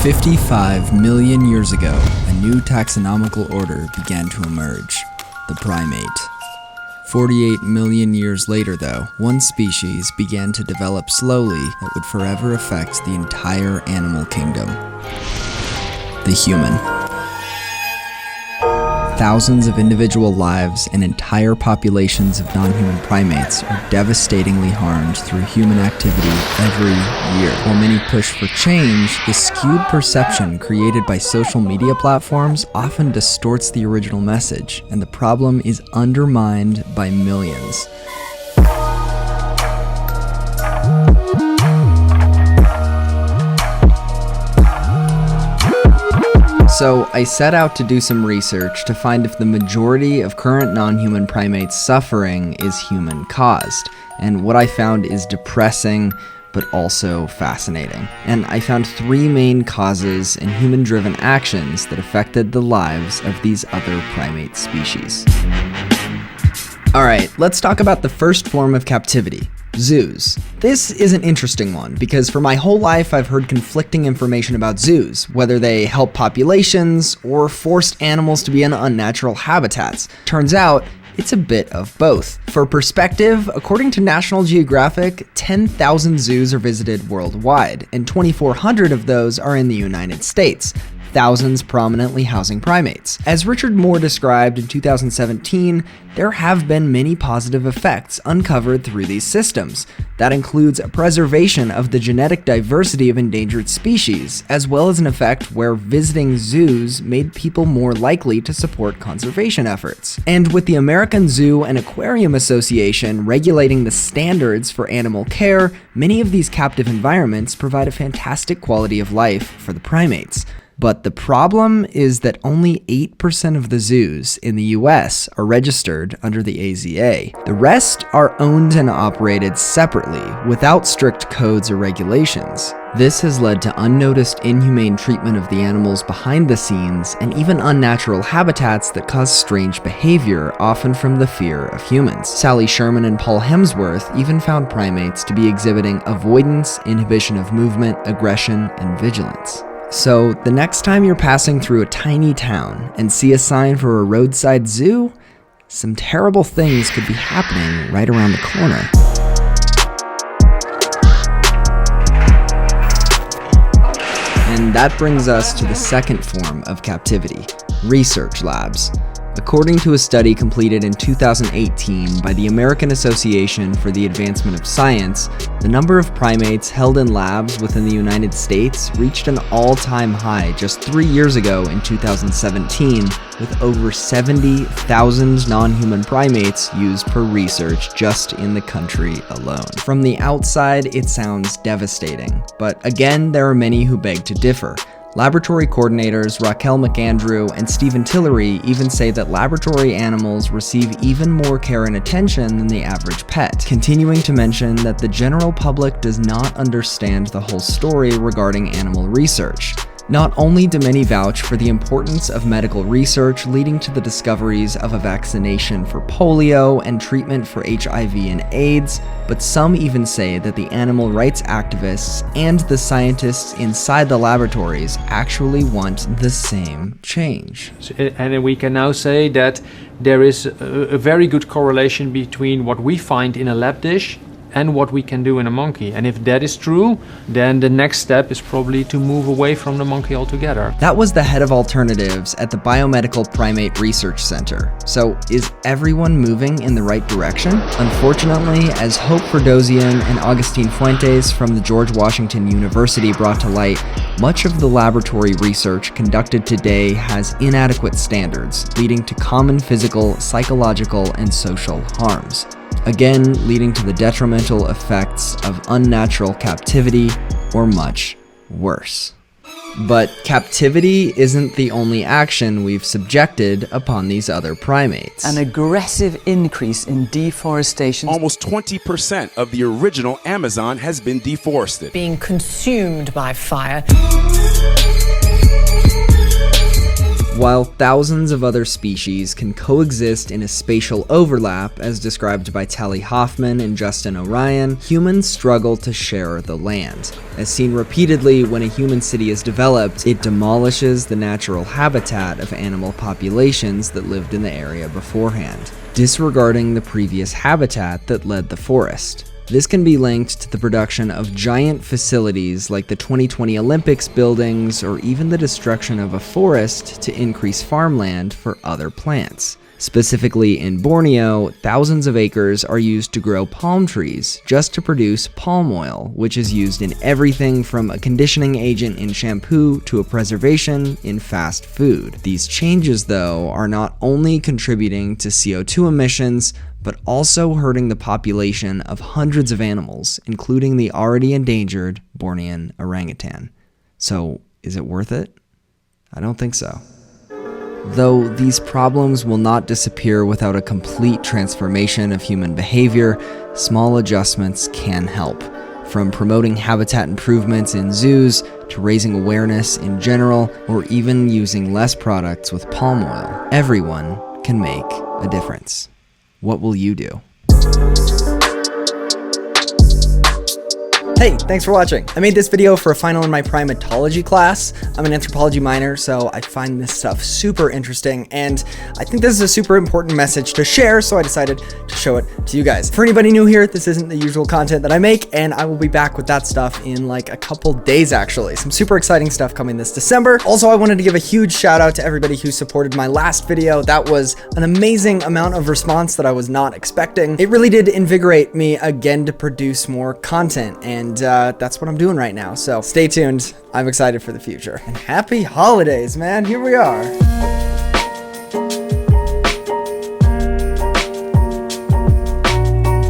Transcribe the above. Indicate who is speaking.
Speaker 1: 55 million years ago, a new taxonomical order began to emerge, the primate. 48 million years later, though, one species began to develop slowly that would forever affect the entire animal kingdom: the human. Thousands of individual lives and entire populations of non-human primates are devastatingly harmed through human activity every year. While many push for change, the skewed perception created by social media platforms often distorts the original message, and the problem is undermined by millions. So I set out to do some research to find if the majority of current non-human primates' suffering is human-caused, and what I found is depressing but also fascinating. And I found three main causes and human-driven actions that affected the lives of these other primate species. Alright, let's talk about the first form of captivity: zoos. This is an interesting one because for my whole life I've heard conflicting information about zoos, whether they help populations or forced animals to be in unnatural habitats. Turns out, it's a bit of both. For perspective, according to National Geographic, 10,000 zoos are visited worldwide, and 2,400 of those are in the United States. Thousands prominently housing primates. As Richard Moore described in 2017, there have been many positive effects uncovered through these systems. That includes a preservation of the genetic diversity of endangered species, as well as an effect where visiting zoos made people more likely to support conservation efforts. And with the American Zoo and Aquarium Association regulating the standards for animal care, many of these captive environments provide a fantastic quality of life for the primates. But the problem is that only 8% of the zoos in the US are registered under the AZA. The rest are owned and operated separately, without strict codes or regulations. This has led to unnoticed inhumane treatment of the animals behind the scenes, and even unnatural habitats that cause strange behavior, often from the fear of humans. Sally Sherman and Paul Hemsworth even found primates to be exhibiting avoidance, inhibition of movement, aggression, and vigilance. So, the next time you're passing through a tiny town and see a sign for a roadside zoo, some terrible things could be happening right around the corner. And that brings us to the second form of captivity: research labs. According to a study completed in 2018 by the American Association for the Advancement of Science, the number of primates held in labs within the United States reached an all-time high just 3 years ago in 2017, with over 70,000 non-human primates used for research just in the country alone. From the outside, it sounds devastating, but again, there are many who beg to differ. Laboratory coordinators Raquel McAndrew and Stephen Tillery even say that laboratory animals receive even more care and attention than the average pet, continuing to mention that the general public does not understand the whole story regarding animal research. Not only do many vouch for the importance of medical research leading to the discoveries of a vaccination for polio and treatment for HIV and AIDS, but some even say that the animal rights activists and the scientists inside the laboratories actually want the same change.
Speaker 2: And we can now say that there is a very good correlation between what we find in a lab dish and what we can do in a monkey. And if that is true, then the next step is probably to move away from the monkey altogether.
Speaker 1: That was the head of alternatives at the Biomedical Primate Research Center. So is everyone moving in the right direction? Unfortunately, as Hope Ferdowsian and Augustine Fuentes from the George Washington University brought to light, much of the laboratory research conducted today has inadequate standards, leading to common physical, psychological, and social harms. Again, leading to the detrimental effects of unnatural captivity, or much worse. But captivity isn't the only action we've subjected upon these other primates.
Speaker 3: An aggressive increase in deforestation.
Speaker 4: Almost 20% of the original Amazon has been deforested.
Speaker 5: Being consumed by fire.
Speaker 1: While thousands of other species can coexist in a spatial overlap, as described by Tally Hoffman and Justin O'Ryan, humans struggle to share the land. As seen repeatedly, when a human city is developed, it demolishes the natural habitat of animal populations that lived in the area beforehand, disregarding the previous habitat that led the forest. This can be linked to the production of giant facilities like the 2020 Olympics buildings, or even the destruction of a forest to increase farmland for other plants. Specifically in Borneo, thousands of acres are used to grow palm trees just to produce palm oil, which is used in everything from a conditioning agent in shampoo to a preservation in fast food. These changes, though, are not only contributing to CO2 emissions, but also hurting the population of hundreds of animals, including the already endangered Bornean orangutan. So, is it worth it? I don't think so. Though these problems will not disappear without a complete transformation of human behavior, small adjustments can help. From promoting habitat improvements in zoos, to raising awareness in general, or even using less products with palm oil, everyone can make a difference. What will you do? Hey, thanks for watching. I made this video for a final in my primatology class. I'm an anthropology minor, so I find this stuff super interesting, and I think this is a super important message to share, so I decided to show it to you guys. For anybody new here, this isn't the usual content that I make, and I will be back with that stuff in like a couple days, actually. Some super exciting stuff coming this December. Also, I wanted to give a huge shout out to everybody who supported my last video. That was an amazing amount of response that I was not expecting. It really did invigorate me again to produce more content, and that's what I'm doing right now. So stay tuned. I'm excited for the future. And happy holidays, man. Here we are.